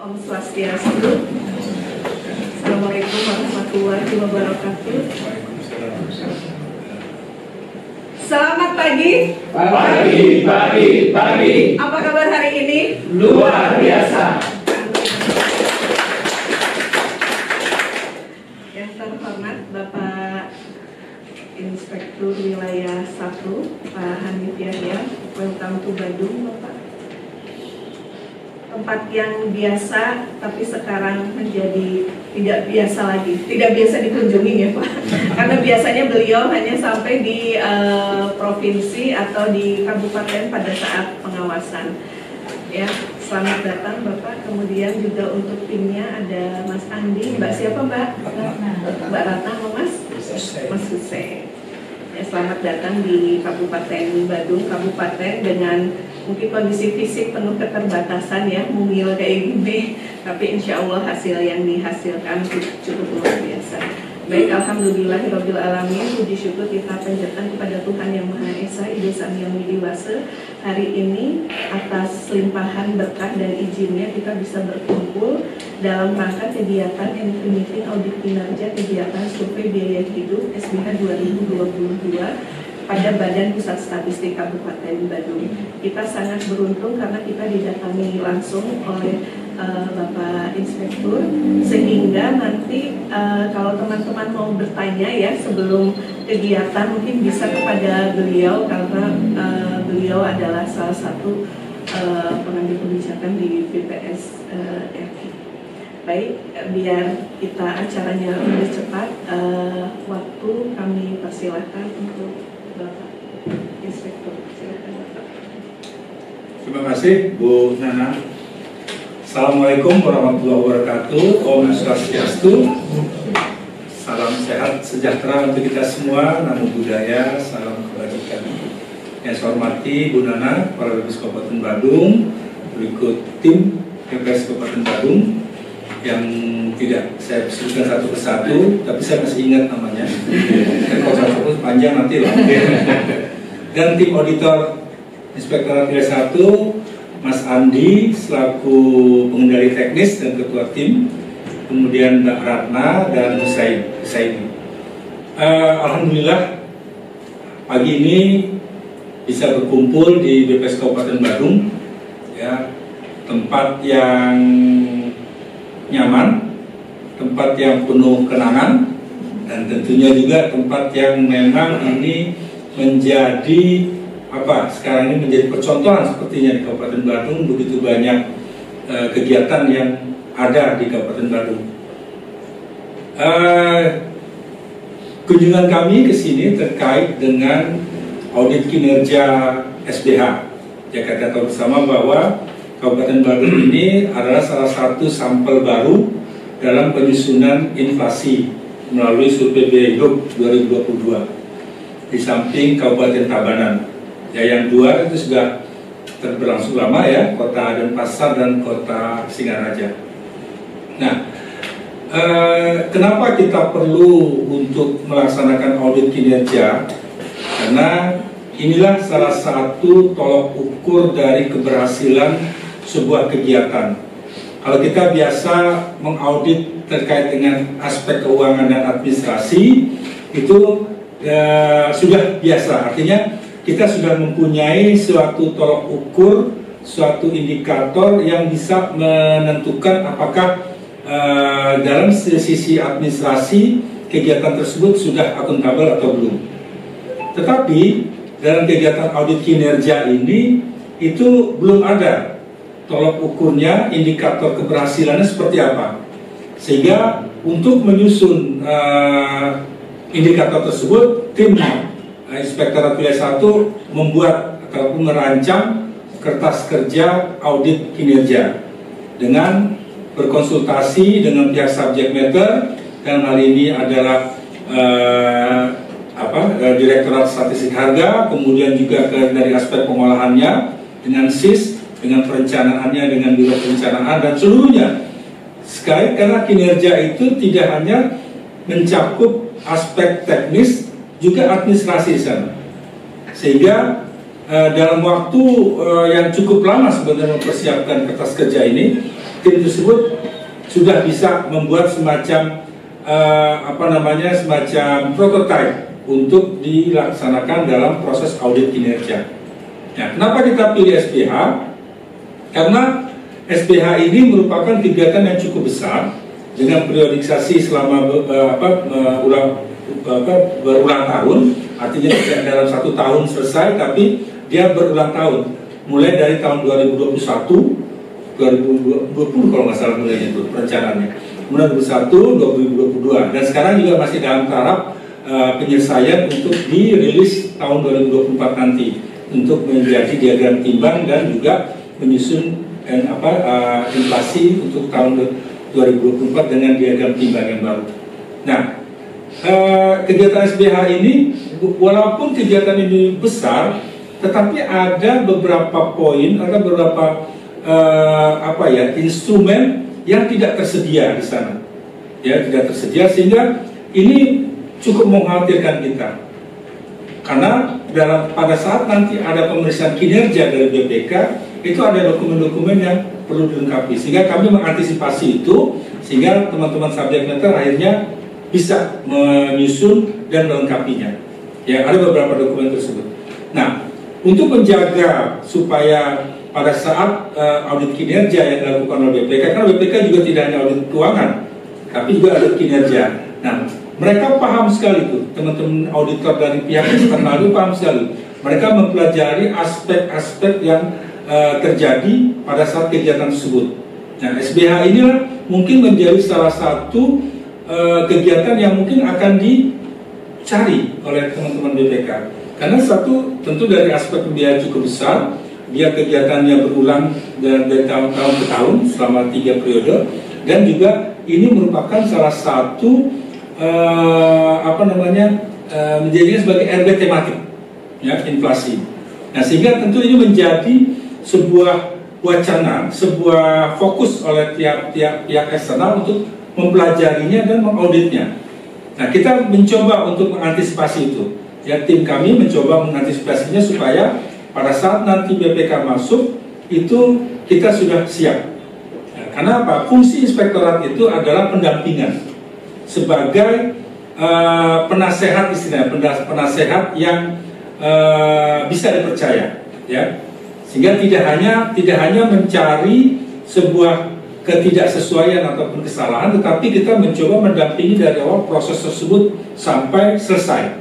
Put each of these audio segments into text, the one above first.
Om Swastiastu. Assalamualaikum warahmatullahi wabarakatuh. Selamat pagi. Pagi. Apa kabar hari ini? Luar biasa. Yang terhormat Bapak Inspektur Wilayah 1, Pak Hanif Yahya. Welcome to Badung, Bapak. Tempat yang biasa, tapi sekarang menjadi tidak biasa lagi, tidak biasa dikunjungi ya Pak. Karena biasanya beliau hanya sampai di provinsi atau di kabupaten pada saat pengawasan. Ya, selamat datang Bapak. Kemudian juga untuk timnya ada Mas Andi, Mbak siapa Mbak? Mbak Ratna, Mas Hussein. Ya, selamat datang di Kabupaten Badung, kabupaten dengan mungkin kondisi fisik penuh keterbatasan ya, mungil kayak gini, tapi insya Allah hasil yang dihasilkan cukup luar biasa. Baik, alhamdulillahirabbil alamin, puji syukur kita panjatkan kepada Tuhan Yang Maha Esa, Ida Sang Yang Widiwasa. Hari ini atas limpahan berkah dan izinnya kita bisa berkumpul dalam rangka kegiatan Entry Meeting Audit Kinerja Kegiatan Survei Biaya Hidup SBH 2022 pada Badan Pusat Statistik Kabupaten Badung. Kita sangat beruntung karena kita didatangi langsung oleh Bapak Inspektur, sehingga nanti kalau teman-teman mau bertanya ya sebelum kegiatan mungkin bisa kepada beliau, karena beliau adalah salah satu pengambil kebijakan di BPS RI. Baik, biar kita acaranya lebih cepat, waktu kami persilahkan untuk Bapak Inspektur. Silakan Bapak. Terima kasih Bu Nana. Assalamualaikum warahmatullahi wabarakatuh. Om Swastiastu. Salam sehat sejahtera untuk kita semua. Namo Buddhaya, salam kebajikan. Yang saya hormati Bu Nana, para BPS Kabupaten Badung, berikut tim BPS Kabupaten Badung yang tidak saya sebutkan satu persatu, tapi saya masih ingat namanya. Kalau satu panjang nanti lah. Dan tim auditor Inspektorat Wilayah 1, Mas Andi selaku pengendali teknis dan ketua tim, kemudian Mbak Ratna dan Hussein. Alhamdulillah pagi ini bisa berkumpul di BPS Kabupaten Badung, ya, tempat yang nyaman, tempat yang penuh kenangan, dan tentunya juga tempat yang memang ini menjadi sekarang ini menjadi percontohan sepertinya di Kabupaten Badung. Begitu banyak kegiatan yang ada di Kabupaten Badung. Kunjungan kami ke sini terkait dengan audit kinerja SBH. Ya, kita tahu bersama bahwa Kabupaten Badung ini adalah salah satu sampel baru dalam penyusunan inflasi melalui survei biaya hidup 2022 di samping Kabupaten Tabanan. Ya, yang dua itu sudah berlangsung lama ya, Kota Denpasar dan Kota Singaraja. Nah, kenapa kita perlu untuk melaksanakan audit kinerja? Karena inilah salah satu tolok ukur dari keberhasilan sebuah kegiatan. Kalau kita biasa mengaudit terkait dengan aspek keuangan dan administrasi, itu sudah biasa, artinya kita sudah mempunyai suatu tolok ukur, suatu indikator yang bisa menentukan apakah dalam sisi administrasi kegiatan tersebut sudah akuntabel atau belum. Tetapi dalam kegiatan audit kinerja ini itu belum ada tolok ukurnya, indikator keberhasilannya seperti apa. Sehingga untuk menyusun indikator tersebut, tim Inspektorat Wilayah 1 membuat ataupun merancang kertas kerja audit kinerja dengan berkonsultasi dengan pihak subject matter, dan hal ini adalah Direktorat Statistik Harga, kemudian juga dari aspek pengolahannya dengan SIS, dengan perencanaannya dengan Biro Perencanaan dan seluruhnya. Sekali karena kinerja itu tidak hanya mencakup aspek teknis, juga administrasi sana. Sehingga dalam waktu yang cukup lama sebenarnya mempersiapkan kertas kerja ini, tim tersebut sudah bisa membuat semacam semacam prototipe untuk dilaksanakan dalam proses audit kinerja. Nah, kenapa kita pilih SPH? Karena SPH ini merupakan kegiatan yang cukup besar dengan periodisasi selama berulang tahun, artinya tidak dalam 1 tahun selesai, tapi dia berulang tahun, mulai dari tahun 2021, 2020 kalau nggak salah mulainya itu perencanaannya, mulai 2021, 2022, dan sekarang juga masih dalam tahap penyelesaian untuk dirilis tahun 2024 nanti untuk menjadi diagram timbang dan juga menyusun inflasi untuk tahun 2024 dengan diagram timbang yang baru. Nah, kegiatan SPH ini walaupun kegiatan ini besar, tetapi ada beberapa poin, ada beberapa instrumen yang tidak tersedia di sana, ya, tidak tersedia, sehingga ini cukup mengkhawatirkan kita, karena pada saat nanti ada pemeriksaan kinerja dari BPK, itu ada dokumen-dokumen yang perlu dilengkapi, sehingga kami mengantisipasi itu, sehingga teman-teman subject matter akhirnya bisa menyusun dan melengkapinya. Ya, ada beberapa dokumen tersebut. Nah, untuk menjaga supaya pada saat audit kinerja yang dilakukan oleh BPK, karena BPK juga tidak hanya audit keuangan, tapi juga audit kinerja. Nah, mereka paham sekali tuh, teman-teman auditor dari pihak eksternal itu paham sekali. Mereka mempelajari aspek-aspek yang terjadi pada saat kegiatan tersebut. Nah, SPH inilah mungkin menjadi salah satu kegiatan yang mungkin akan dicari oleh teman-teman BPK. Karena satu, tentu dari aspek pembiayaan cukup besar, dia kegiatannya berulang dari tahun ke tahun selama 3 periode, dan juga ini merupakan salah satu menjadinya sebagai RB tematik, ya, inflasi. Nah, sehingga tentu ini menjadi sebuah wacana, sebuah fokus oleh tiap-tiap pihak eksternal untuk mempelajarinya dan mengauditnya. Nah, kita mencoba untuk mengantisipasi itu. Ya, tim kami mencoba mengantisipasinya supaya pada saat nanti BPK masuk itu kita sudah siap. Nah, karena apa? Fungsi inspektorat itu adalah pendampingan sebagai penasehat, istilahnya penasehat yang bisa dipercaya, ya. Sehingga tidak hanya mencari sebuah ketidaksesuaian ataupun kesalahan, tetapi kita mencoba mendampingi dari awal proses tersebut sampai selesai.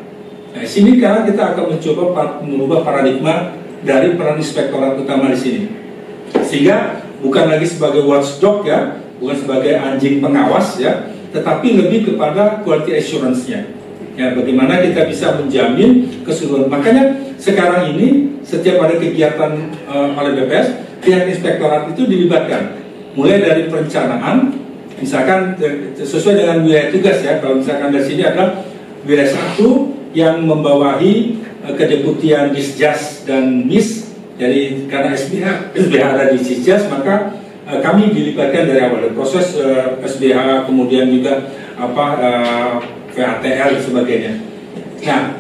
Nah, sini kan kita akan mencoba mengubah paradigma dari peran inspektorat utama di sini, sehingga bukan lagi sebagai watchdog, ya, bukan sebagai anjing pengawas, ya, tetapi lebih kepada quality assurance-nya. Ya, bagaimana kita bisa menjamin keseluruhan. Makanya sekarang ini setiap ada kegiatan oleh BPS, pihak inspektorat itu dilibatkan, mulai dari perencanaan, misalkan sesuai dengan wilayah tugas, ya. Kalau misalkan dari sini adalah wilayah 1 yang membawahi kedeputian Disjas dan MIS. Jadi karena SBH ada di Disjas, maka kami dilibatkan dari awal proses SBH, kemudian juga VATL dan sebagainya. Nah,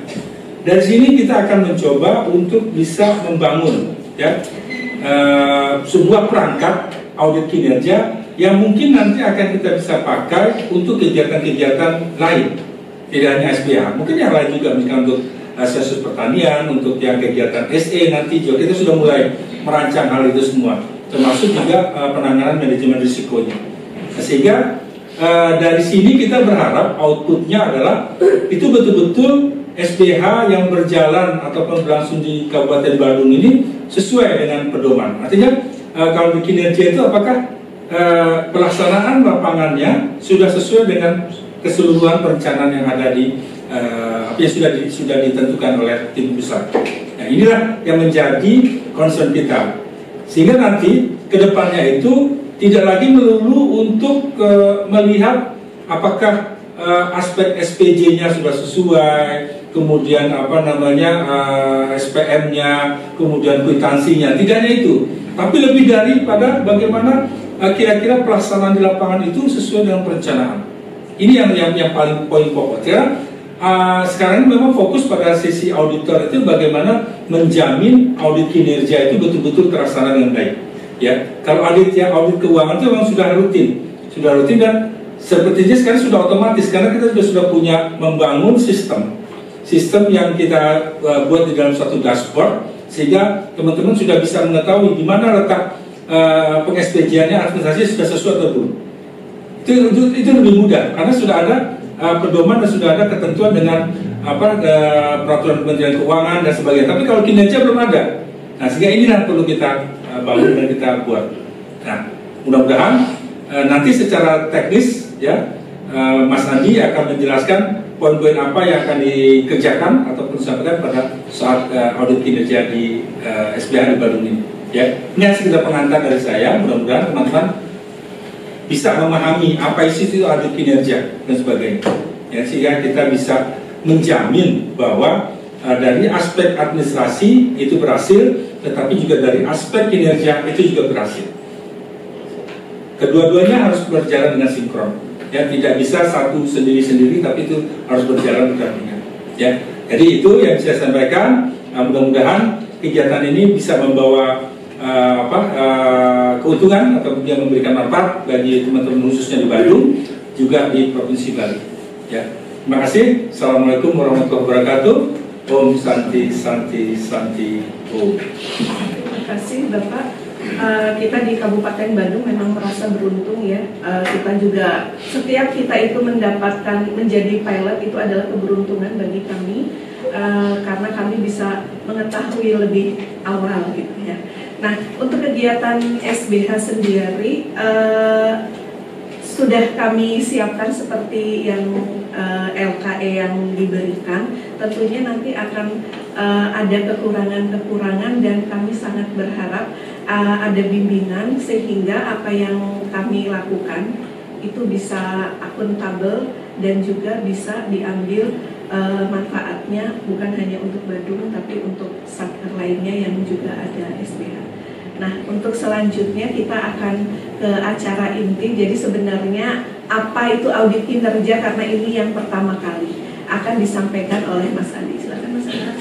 dari sini kita akan mencoba untuk bisa membangun, ya, sebuah perangkat audit kinerja yang mungkin nanti akan kita bisa pakai untuk kegiatan-kegiatan lain, tidak hanya SPH, mungkin yang lain juga, misalkan untuk sensus pertanian, untuk yang kegiatan SE nanti juga kita sudah mulai merancang hal itu semua, termasuk juga penanganan manajemen risikonya. Sehingga dari sini kita berharap outputnya adalah itu betul-betul SPH yang berjalan ataupun berlangsung di Kabupaten Badung ini sesuai dengan pedoman. Artinya kalau di kinerja itu apakah pelaksanaan lapangannya sudah sesuai dengan keseluruhan perencanaan yang ada di yang sudah ditentukan oleh tim pusat. Nah, inilah yang menjadi concern kita. Sehingga nanti kedepannya itu tidak lagi melulu untuk melihat apakah aspek SPJ-nya sudah sesuai, kemudian SPM-nya, kemudian kwitansinya, tidak hanya itu, tapi lebih daripada bagaimana kira-kira pelaksanaan di lapangan itu sesuai dengan perencanaan. Ini yang paling poin pokok. Karena sekarang memang fokus pada sisi auditor itu bagaimana menjamin audit kinerja itu betul-betul terlaksana dengan baik. Ya, kalau audit keuangan itu memang sudah rutin dan sepertinya sekarang sudah otomatis karena kita sudah punya membangun sistem yang kita buat di dalam suatu dashboard sehingga teman-teman sudah bisa mengetahui di mana letak peng-SPJ-nya administrasi sudah sesuai atau belum. Itu lebih mudah karena sudah ada pedoman dan sudah ada ketentuan dengan peraturan Kementerian Keuangan dan sebagainya. Tapi kalau kinerja belum ada. Nah, sehingga inilah perlu kita bangun dan kita buat. Nah, mudah-mudahan nanti secara teknis ya Mas Andi akan menjelaskan poin-poin apa yang akan dikerjakan ataupun disampaikan pada saat audit kinerja di SBH di Badung ini. Ya, ini hanya sekedar pengantar dari saya. Mudah-mudahan teman-teman bisa memahami apa isi itu audit kinerja dan sebagainya. Ya, sehingga kita bisa menjamin bahwa dari aspek administrasi itu berhasil, tetapi juga dari aspek kinerja itu juga berhasil. Kedua-duanya harus berjalan dengan sinkron. Ya, tidak bisa satu sendiri-sendiri, tapi itu harus berjalan berdampingan. Ya, jadi itu yang saya sampaikan. Mudah-mudahan kegiatan ini bisa membawa keuntungan atau yang memberikan manfaat bagi teman-teman khususnya di Bandung, juga di Provinsi Bali. Ya, terima kasih. Assalamualaikum warahmatullahi wabarakatuh. Om Santi Santi Santi Om. Terima kasih Bapak. Kita di Kabupaten Bandung memang merasa beruntung ya. Kita juga setiap kita itu mendapatkan menjadi pilot itu adalah keberuntungan bagi kami karena kami bisa mengetahui lebih awal gitu ya. Nah, untuk kegiatan SBH sendiri sudah kami siapkan seperti yang LKE yang diberikan. Tentunya nanti akan ada kekurangan-kekurangan dan kami sangat berharap ada bimbingan sehingga apa yang kami lakukan itu bisa akuntabel dan juga bisa diambil manfaatnya bukan hanya untuk Badung tapi untuk satker lainnya yang juga ada SBH. Nah, untuk selanjutnya kita akan ke acara inti. Jadi sebenarnya apa itu audit kinerja karena ini yang pertama kali akan disampaikan oleh Mas Andi. Silakan Mas Andi.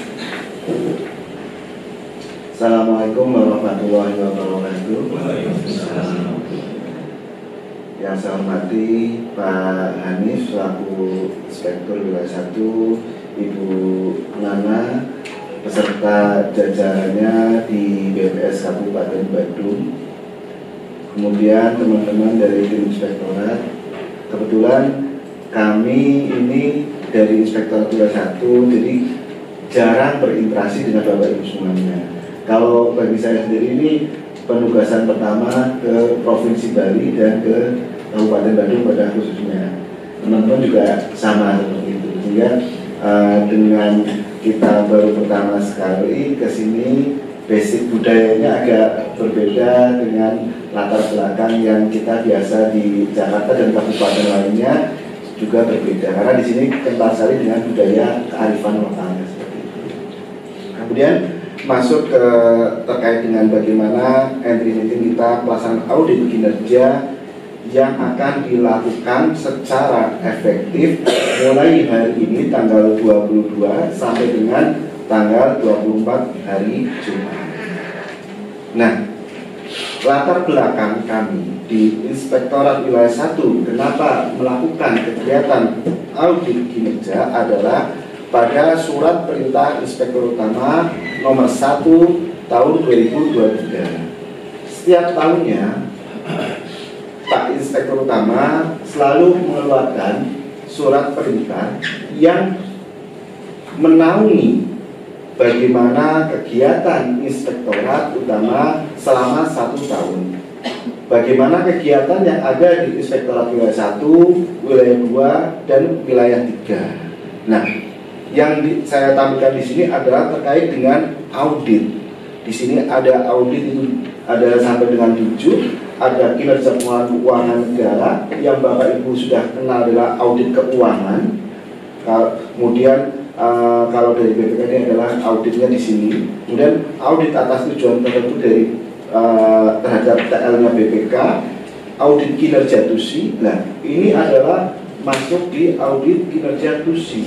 Assalamualaikum warahmatullahi wabarakatuh. Yang saya hormati Pak Hanif selaku Inspektur Wilayah 1, Ibu Nana beserta jajarannya di BPS Kabupaten Badung, kemudian teman-teman dari tim inspektorat. Kebetulan kami ini dari Inspektorat Wilayah 1, jadi jarang berinteraksi dengan Bapak Ibu semuanya. Kalau bagi saya sendiri ini penugasan pertama ke Provinsi Bali dan ke Kabupaten Badung pada khususnya. Teman-teman juga sama seperti itu. Sehingga dengan kita baru pertama sekali ke sini, basic budayanya agak berbeda dengan latar belakang yang kita biasa di Jakarta dan kabupaten lainnya juga berbeda. Karena di sini kental sekali dengan budaya kearifan lokalnya seperti itu. Kemudian masuk ke terkait dengan bagaimana entry meeting kita pelaksanaan audit kinerja yang akan dilakukan secara efektif mulai hari ini tanggal 22 sampai dengan tanggal 24 hari Jumat. Nah, latar belakang kami di Inspektorat Wilayah 1 kenapa melakukan kegiatan audit kinerja adalah pada surat perintah Inspektur Utama nomor 1 tahun 2023. Setiap tahunnya Pak Inspektur Utama selalu mengeluarkan surat perintah yang menaungi bagaimana kegiatan Inspektorat Utama selama 1 tahun. Bagaimana kegiatan yang ada di Inspektorat Wilayah 1, Wilayah 2, dan Wilayah 3. Nah, yang saya tampilkan di sini adalah terkait dengan audit. Di sini ada audit itu ada sampai dengan 7. Ada kinerja keuangan negara yang Bapak Ibu sudah kenal adalah audit keuangan. Kemudian kalau dari BPK ini adalah auditnya di sini. Kemudian audit atas tujuan tertentu dari terhadap TL-nya BPK, audit kinerja TUSI. Nah, ini adalah masuk di audit kinerja TUSI.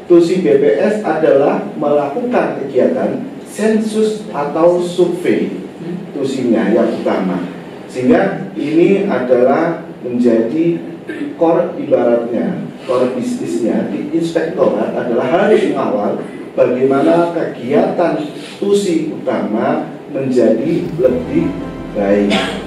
Tusi BPS adalah melakukan kegiatan sensus atau survei tusinya yang utama, sehingga ini adalah menjadi core, ibaratnya core bisnisnya di inspektorat adalah harus mengawal bagaimana kegiatan tusi utama menjadi lebih baik.